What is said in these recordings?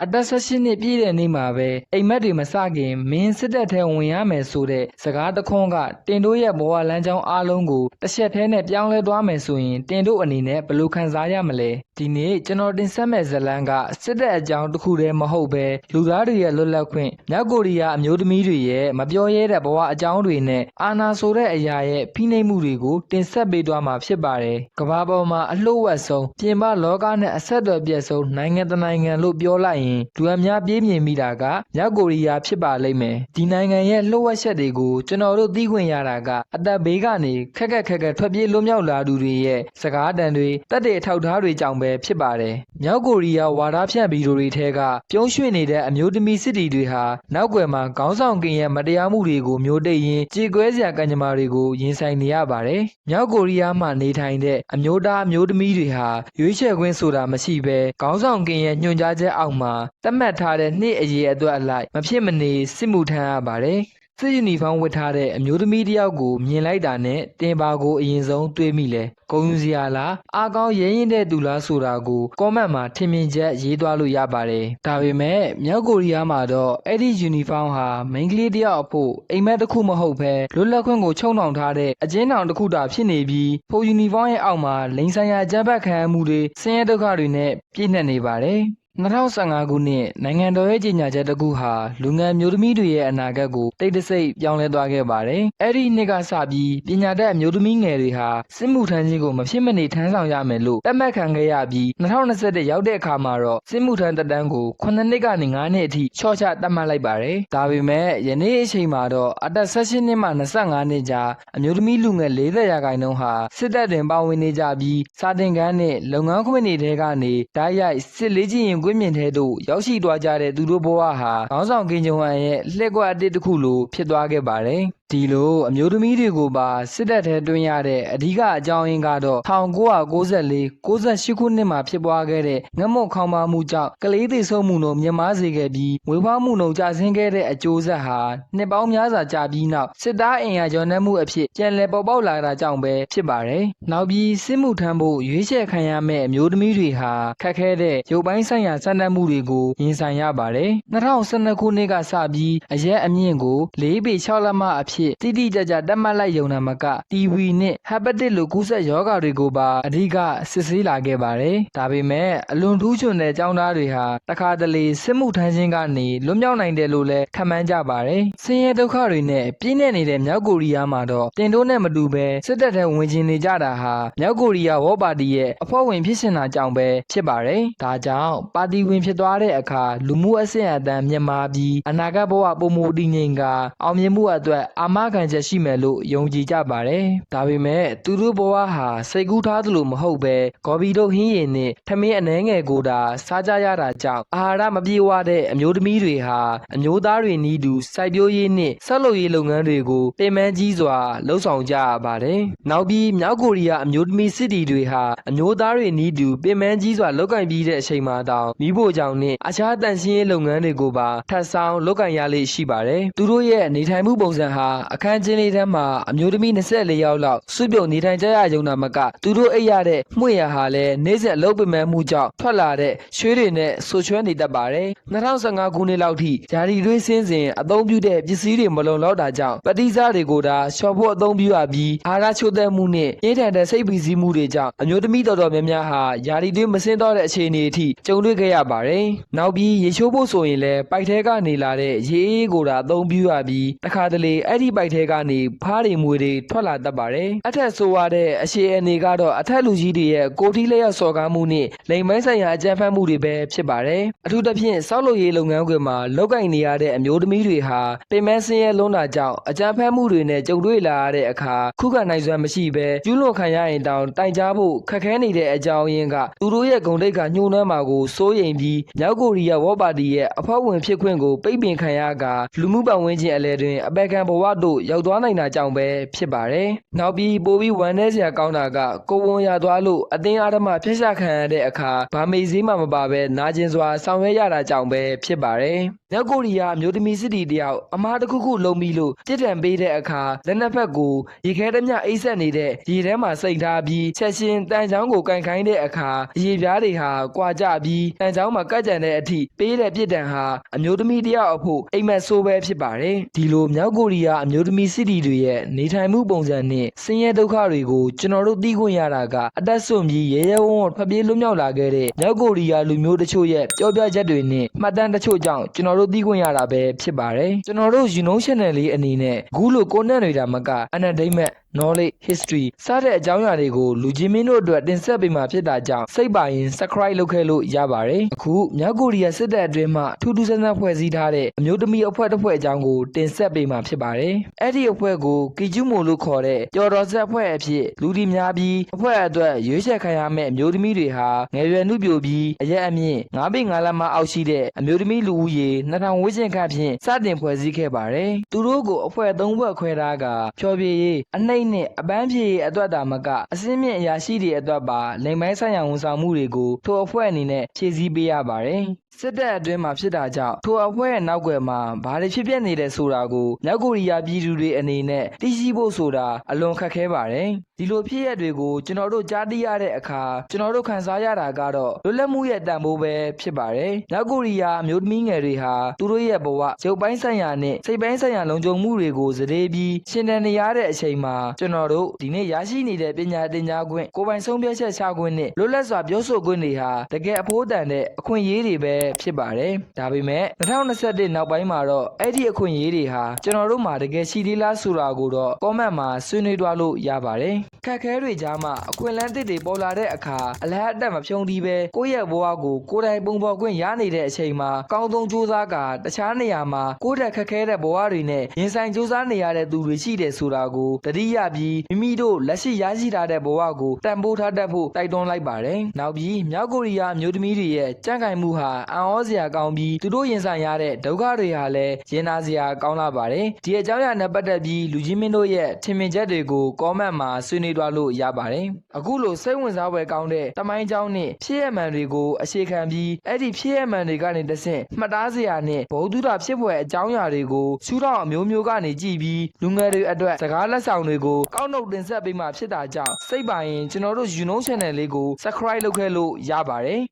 အသက်16နှစ်ပြည့်တဲ့နေ့မှာပဲအိမ်မက်တွေမစခင်မင်းစစ်တပ်ထဲဝင်ရမယ်ဆိုတဲ့စကားတခွန်းကတင်တို့ရဲ့ဘဝလမ်းကြောင်းအားလုံးကိုတစ်ချက်ထဲနဲ့ပြောင်းလဲသွားမယ်ဆိုရင်တင်တို့အနေနဲ့ဘယ်လိုခံစားရမလဲဒီနေ့ကျွန်တော်တင်ဆက်မဲ့ဇာတ်လမ်းကစစ်တပ်အကြောင်းတစ်ခုတည်းမဟုတ်ပဲလူသားတွေရဲ့လွတ်လပ်ခွင့်မြောက်ကိုရီးယားအမျိုးသမီးတွေရဲ့မပြောရဲတဲ့ဘဝအကြောင်းတွေနဲ့အာဏာဆိုတဲ့အရာရဲ့ဖိနှိပ်မှုတွေကိုတင်ဆက်ပေးသွားမှာဖြစ်ပါတယ်ကမ္ဘာပေါ်မှာအလှုပ်ဝက်ဆုံးပြင်ပလောကနဲ့အဆက်အသွယ်ပြည့်စုံနိုင်ငံတနိုင်ငံလို့ပြောလိုက်ရင်လူအများပြေးမြင်မိတာကမြောက်ကိုရီးယားဖြစ်ပါလိမ့်မယ်ဒီနိုင်ငံရဲ့လှုပ်ဝက်ချက်တွေကိုကျွန်တော်တို့သိခွင့်ရတာကအသက်ဘေးကနေခက်ခက်ထွက်ပြေးလွတ်မြောက်လာသူတွေရဲ့စကားတန်တွေတက်တဲ့အထောက်ထားတွေကြောင့်ပဲဖြစ်ပါတယ်မြောက်ကိုရီးယားဝါဒဖြန့်ဗီဒီယိုတွေထဲကပြုံးရွှေ့နေတဲ့အမျိုးသမီးစစ်တီတွေဟာနောက်ွယ်မှာခေါင်းဆောင်ကင်ရဲ့မတရားမှုတွေကိုမျိုးတိတ်ရင်းကြေကွဲစရာကံကြမ္မာတွေကိုရင်ဆိုင်နေရပါတယ်မြောက်ကိုရီးယားမှာနေထိုင်တဲ့အမျိုးသားအမျိုးသမီးတွေဟာရွေးချယ်ခွင့်ဆိုတာမရှိဘဲခေါင်းဆောင်ကင်ရဲ့ညွှန်ကြားချက်အောက်မှာသတ်မှတ်ထားတဲ့နှစ်အရေးအတွက်အလိုက်မဖြစ်မနေစစ်မှုထမ်းရပါတယ်စစ်ယူနီဖောင်းဝတ်ထားတဲ့အမျိုးသမီးတယောက်ကိုမြင်လိုက်တာနဲ့တင်ပါကိုအရင်ဆုံးတွေးမိလဲဂုဏ်ယူစရာလားအားကောင်းရဲရင်တဲ့သူလားဆိုတာကိုကွန်မန့်မှာထင်မြင်ချက်ရေးသွားလို့ရပါတယ်ဒါပေမဲ့မြောက်ကိုရီးယားမှာတော့အဲ့ဒီယူနီဖောင်းဟာမိန်းကလေးတယောက်အဖို့အိမ်မက်တစ်ခုမဟုတ်ဘဲလွတ်လပ်ခွင့်ကိုချုံနှောင်ထားတဲ့အကျဉ်းထောင်တစ်ခုတာဖြစ်နေပြီးဖိုယူနီဖောင်းရဲ့အောက်မှာလိန်ဆိုင်ရာကြမ်းဖက်ခံရမှုတွေဆင်းရဲဒုက္ခတွေနဲ့ပြည့်နှက်နေပါတယ်2015ခုနှစ်နိုင်ငံတော်ရဲ့ကြေညာချက်တစ်ခုဟာလူငယ်မျိုးသမီးတွေရဲ့အနာဂတ်ကိုတိတ်တဆိတ်ပြောင်းလဲသွားခဲ့ပါတယ်။အဲ့ဒီနှစ်ကစပြီးပညာတတ်အမျိုးသမီးငယ်တွေဟာစစ်မှုထမ်းခြင်းကိုမဖြစ်မနေထမ်းဆောင်ရမယ်လို့သတ်မှတ်ခံခဲ့ရပြီး2021ရောက်တဲ့အခါမှာတော့စစ်မှုထမ်းသက်တမ်းကို9နှစ်ကနေ9နှစ်အထိချော့ချသတ်မှတ်လိုက်ပါတယ်။ဒါပေမဲ့ယနေ့အချိန်မှာတော့အသက်18နှစ်မှ25နှစ်ကြားအမျိုးသမီးလူငယ်40ရာခိုင်နှုန်းဟာစစ်တပ်တွင်ပါဝင်နေကြပြီးစာတင်ခန်းနဲ့လုပ်ငန်းခွင်တွေကနေဓာတ်ရိုက်စစ်လေးချင်းကွင်းမြင့်ထဲသို့ရောက်ရှိသွားကြတဲ့သူတို့ဘဝဟာခေါင်းဆောင်ကင်ဂျုံဟန်ရဲ့လှည့်ကွက်အတစ်တစ်ခုလိုဖြစ်သွားခဲ့ပါတယ်။ဒီလိုအမျိုးသမီးတွေကိုပါစစ်တပ်ထဲတွင်းရတဲ့အဓိကအကြောင်းရင်းကတော့1994-98ခုနှစ်မှာဖြစ်ပွားခဲ့တဲ့ငတ်မွတ်ခေါင်းပါမှုကြောင့်ကလေးသေဆုံးမှုနှုန်းမြင့်မားစေခဲ့ပြီးဝေဖွားမှုနှုန်းကျဆင်းခဲ့တဲ့အကျိုးဆက်ဟာနှစ်ပေါင်းများစွာကြာပြီးနောက်စစ်သားအင်အားကျော်နှံ့မှုအဖြစ်ပြန်လည်ပေါ်ပေါက်လာတာကြောင့်ပဲဖြစ်ပါတယ်။နောက်ပြီးစစ်မှုထမ်းဖို့ရွေးချယ်ခံရမယ့်အမျိုးသမီးတွေဟာခက်ခဲတဲ့ရုပ်ပိုင်းဆိုင်ရာစံတမ်းမှုတွေကိုရင်ဆိုင်ရပါတယ်။2012ခုနှစ်ကစပြီးအရက်အမြင့်ကို4ပေ6လက်မအဖြစ်တိတိကျကျတတ်မှတ်လိုက်ရုံနဲ့မက TB နဲ့ Hepatic လိုကူးစက်ရောဂါတွေကိုပါအဓိကစစ်ဆေးလာခဲ့ပါတယ်။ဒါပေမဲ့အလွန်ထူးချွန်တဲ့ကျောင်းသားတွေဟာတခါတလေစစ်မှုထမ်းခြင်းကနေလွတ်မြောက်နိုင်တယ်လို့လည်းခန့်မှန်းကြပါတယ်။ဆင်းရဲဒုက္ခတွေနဲ့ပြည့်နှက်နေတဲ့မြောက်ကိုရီးယားမှာတော့တင်တို့နဲ့မတူပဲစစ်တပ်ထဲဝင်ကျင်နေကြတာဟာမြောက်ကိုရီးယားဝေါ်ပါတီရဲ့အဖွဲ့ဝင်ဖြစ်ရှင်တာကြောင့်ပဲဖြစ်ပါတယ်။ဒါကြောင့်ပါတီဝင်ဖြစ်သွားတဲ့အခါလူမှုအဆင့်အတန်းမြင့်မားပြီးအနာဂတ်ဘဝပုံမူတည်ငြိမ်ကအောင်မြင်မှုအတွက်အာမခံချက်ရှိမယ်လို့ယုံကြည်ကြပါတယ်။ဒါပေမဲ့သူတို့ဘဝဟာစိတ်ကူးထားသလိုမဟုတ်ပဲဂေါ်ဘီတို့ဟင်းရည်နဲ့ထမင်းအနှဲငယ်ကိုသာစားကြရတာကြောင့်အာဟာရမပြေဝတဲ့အမျိုးသမီးတွေဟာအမျိုးသားတွေနီးတူစိုက်ပျိုးရေးနဲ့ဆက်လုပ်ရေးလုပ်ငန်းတွေကိုပင်ပန်းကြီးစွာလှုပ်ဆောင်ကြရပါတယ်။နောက်ပြီးမြောက်ကိုရီးယားအမျိုးသမီးစစ်တီတွေဟာအမျိုးသားတွေနီးတူပင်ပန်းကြီးစွာလုပ်ကင်ပြီးတဲ့အချိန်မှာတောင်မိဖို့ကြောင့်နဲ့အခြားတန်ရှင်းရေးလုပ်ငန်းတွေကိုပါထပ်ဆောင်လုပ်ကင်ရလေ့ရှိပါတယ်။သူတို့ရဲ့နေထိုင်မှုပုံစံဟာအခန်းချင်းလေးထဲမှာအမျိုးသမီး24ယောက်လောက်စုပြုံနေထိုင်ကြရကြုံတာမကသူတို့အိပ်ရတဲ့မှုရဟာလည်းနေ့စဉ်အလုပ်ပင်ပန်းမှုကြောင့်ထွက်လာတဲ့ရွှေတွေနဲ့ဆူချွဲနေတတ်ပါတယ်2015ခုနှစ်လောက်ထိဂျာဒီတွေးစင်းစဉ်အသုံးပြုတဲ့ပစ္စည်းတွေမလုံလောက်တာကြောင့်ပဋိစ္စတွေကိုဒါရှော့ဖို့အသုံးပြုရပြီးအာဟာရချို့တဲ့မှုနဲ့အေးထန်တဲ့စိတ်ပီစီးမှုတွေကြောင့်အမျိုးသမီးတော်တော်များများဟာဂျာဒီတွေးမစင်းတော့တဲ့အခြေအနေအထိကြုံတွေ့ခဲ့ရပါတယ်နောက်ပြီးရေချိုးဖို့ဆိုရင်လည်းပိုက်ထဲကနေလာတဲ့ရေအေးကိုဒါအသုံးပြုရပြီးတခါတလေအဲ့ဒီပိုက်ထဲကနေဖားတွေမွေတွေထွက်လာတတ်ပါတယ်အထက်ဆိုရတဲ့အခြေအနေကတော့အထက်လူကြီးတွေရဲ့ကိုတီးလျက်စော်ကားမှုနဲ့လိမ်မိုင်းဆိုင်ရာအကြမ်းဖက်မှုတွေပဲဖြစ်ပါတယ်အထူးသဖြင့်စောက်လုပ်ရေးလုပ်ငန်းခွင်မှာလောက်ကင်နေရတဲ့အမျိုးသမီးတွေဟာပင်မဆင်းရဲလွန်းတာကြောင့်အကြမ်းဖက်မှုတွေနဲ့ကြုံတွေ့လာရတဲ့အခါခုခံနိုင်စွမ်းမရှိဘဲကျူးလွန်ခံရရင်တောင်တိုင်ကြားဖို့ခက်ခဲနေတဲ့အကြောင်းရင်းကသူတို့ရဲ့ဂုဏ်သိက္ခာညှိုးနှွမ်းမှာကိုစိုးရိမ်ပြီးမြောက်ကိုရီးယားဝေါ်ပါတီရဲ့အဖွဲ့ဝင်ဖြစ်ခွင့်ကိုပိတ်ပင်ခံရကလူမှုပတ်ဝန်းကျင်အလဲတွင်အပယ်ခံဘဝတို့ရောက်သွားနိုင်တာကြောင့်ပဲဖြစ်ပါတယ်နောက်ပြီးပိုပြီးဝမ်းနည်းစရာကောင်းတာကကိုဝန်ရသွားလို့အသင်းအားဓမ္မဖျက်ချခံရတဲ့အခါဗာမေဈေးမှမပါပဲနာကျင်စွာဆောင်ရွက်ရတာကြောင့်ပဲဖြစ်ပါတယ် မြောက်ကိုရီးယားမျိုးသမီးစစ်တီတယောက်အမားတစ်ခုခုလုံးပြီးလို့ပြစ်ဒဏ်ပေးတဲ့အခါလက်နက်ဖက်ကိုရေခဲတမျှအိတ်ဆက်နေတဲ့ရေထဲမှာစိတ်ထားပြီးချက်ချင်းတန်ချောင်းကိုကန်ခိုင်းတဲ့အခါရေပြားတွေဟာကွာကျပြီးတန်ချောင်းမှာကတ်ကြံတဲ့အထိပေးတဲ့ပြစ်ဒဏ်ဟာအမျိုးသမီးတယောက်အဖို့အိမ်မက်ဆိုးပဲဖြစ်ပါတယ်ဒီလိုမြောက်ကိုရီးယားအမျိုးသမီးစစ်တီတွေရဲ့နေထိုင်မှုပုံစံနဲ့ဆင်းရဲဒုက္ခတွေကိုကျွန်တော်တို့သိခွင့်ရတာကအသက်ဆွန့်ပြီးရဲရဲဝံ့ဝံ့ဖပြေးလွတ်မြောက်လာခဲ့တဲ့မြောက်ကိုရီးယားလူမျိုးတချို့ရဲ့ပြောပြချက်တွေနဲ့မှတ်တမ်းတချို့ကြောင့်ကျွန်တော်တို့သိခွင့်ရတာပဲဖြစ်ပါတယ်ကျွန်တော်တို့ You Know Channel လေးအနေနဲ့အခုလိုကိုနဲ့နေတာမက Entertainment knowledge history စတဲ့အကြောင်းအရာတွေကိုလူချင်းမင်းတို့အတွက်တင်ဆက်ပေးမှာဖြစ်တာကြောင့်စိတ်ပါရင် subscribe လုပ်ခဲ့လို့ရပါတယ်အခုမြောက်ကိုရီးယားစစ်တပ်အတွင်းမှထူးထူးဆန်းဆန်းဖွဲ့စည်းထားတဲ့အမျိုးသမီးအဖွဲ့တစ်ဖွဲ့အကြောင်းကိုတင်ဆက်ပေးမှာဖြစ်ပါတယ်အဲ့ဒီအဖွဲ့ကိုကီကျူမိုလို့ခေါ်တဲ့ကျော်တော်ဆက်အဖွဲ့အဖြစ်လူဒီများပြီးအဖွဲ့အတွက်ရွေးချယ်ခံရမယ့်အမျိုးသမီးတွေဟာငယ်ရွယ်နှုပြိုပြီးအရက်အမြင့်9ပေ9လက်မအောက်ရှိတဲ့အမျိုးသမီးလူဦးရေ2000ဝန်းကျင်ခန့်ဖြင့်စတင်ဖွဲ့စည်းခဲ့ပါတယ်သူတို့ကိုအဖွဲ့3ဖွဲ့ခွဲထားကဖြောပြရေးအနှိမ့်နဲ့အပန်းဖြေအတွက်တာမကအစင်းမြင့်အရာရှိတွေအတွက်ပါလိမ်မိုင်းဆိုင်ရာဝန်ဆောင်မှုတွေကိုထိုအဖွဲ့အနေနဲ့ဖြည့်ဆည်းပေးရပါတယ်စစ်တပ်အတွင်းမှာဖြစ်တာကြောင့်ထိုအဖွဲ့ရဲ့နောက်ွယ်မှာဘာတွေဖြစ်ပျက်နေတယ်ဆိုတာကိုမြောက်ကိုရီးယားပြည်သူတွေအနေနဲ့သိရှိဖို့ဆိုတာအလွန်ခက်ခဲပါတယ်ဒီလိုဖြစ်ရပ်တွေကိုကျွန်တော်တို့ကြားသိရတဲ့အခါကျွန်တော်တို့ခံစားရတာကတော့လွတ်လပ်မှုရဲ့တန်ဖိုးပဲဖြစ်ပါတယ်မြောက်ကိုရီးယားအမျိုးသမီးငယ်တွေဟာသူတို့ရဲ့ဘဝရုပ်ပိုင်းဆိုင်ရာနဲ့စိတ်ပိုင်းဆိုင်ရာလုံခြုံမှုတွေကိုစတေးပြီးရှင်သန်နေရတဲ့အချိန်မှာကျွန်တော်တို့ဒီနေ့ရရှိနေတဲ့ပညာသင်ကြားခွင့်ကိုယ်ပိုင်ဆုံးဖြတ်ချက်ချခွင့်နဲ့လွတ်လပ်စွာပြောဆိုခွင့်တွေဟာတကယ်အဖို့တန်တဲ့အခွင့်အရေးတွေပဲဖြစ်ပါတယ်ဒါပေမဲ့2021နောက်ပိုင်းမှာတော့အဲ့ဒီအခွင့်အရေးတွေဟာကျွန်တော်တို့မှာတကယ်ရှိသေးလားဆိုတာကိုတော့ comment မှာဆွေးနွေးသွားလို့ရပါတယ်ခက်ခဲတွေကြားမှာအခွင့်အလမ်းသစ်တွေပေါ်လာတဲ့အခါအလဟတ်တက်မဖြုံးဒီပဲကိုယ့်ရဲ့ဘဝကိုကိုယ်တိုင်ပုံဖော်ခွင့်ရနေတဲ့အချိန်မှာကောင်းဆုံးစူးစမ်းကတခြားနေရာမှာကိုယ့်တက်ခက်ခဲတဲ့ဘဝတွေနဲ့ရင်ဆိုင်စူးစမ်းနေရတဲ့သူတွေရှိတယ်ဆိုတာကိုတတိယပြီးမိမိတို့လက်ရှိရရှိထားတဲ့ဘဝကိုတန်ဖိုးထားတတ်ဖို့တိုက်တွန်းလိုက်ပါတယ်နောက်ပြီးမြောက်ကိုရီးယားအမျိုးသမီးတွေရဲ့ကြံ့ခိုင်မှုဟာအံ့ဩစရာကောင်းပြီးသူတို့ရင်ဆိုင်ရတဲ့ဒုက္ခတွေဟာလည်းရင်နာစရာကောင်းလာပါတယ်ဒီအကြောင်းအရာနဲ့ပတ်သက်ပြီးလူကြီးမင်းတို့ရဲ့ထင်မြင်ချက်တွေကို comment မှာဆွေးနွေးသွားလို့ရပါတယ်အခုလိုစိတ်ဝင်စားဖွယ်ကောင်းတဲ့တမိုင်းကြောင်းနဲ့ဖြစ်ရမှန်တွေကိုအခြေခံပြီးအဲ့ဒီဖြစ်ရမှန်တွေကနေတဆင့်မှတ်သားစရာနဲ့ဘဝတုဒ္ဓဖြစ်ဖွယ်အကြောင်းအရာတွေကိုရှုထောင့်အမျိုးမျိုးကနေကြည့်ပြီးလူငယ်တွေအတွက်စကားလက်ဆောင်တွေကိုကောက်နှုတ်တင်ဆက်ပေးမှဖြစ်တာကြောင့်စိတ်ပါရင်ကျွန်တော်တို့ You Know Channel လေးကို subscribe လုပ်ခဲ့လို့ရပါတယ်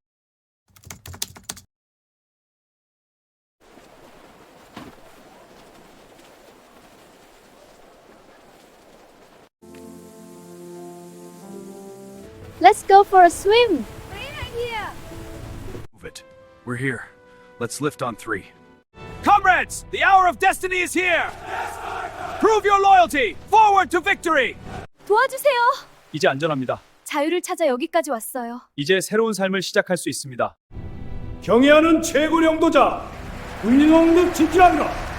Let's go for a swim. Great idea! Move it. We're here. Let's lift on 3. Comrades, the hour of destiny is here. Prove your loyalty. Forward to victory. 도와주세요. 이제 안전합니다. 자유를 찾아 여기까지 왔어요. 이제 새로운 삶을 시작할 수 있습니다. 경애하는 최고領導者、国の実現が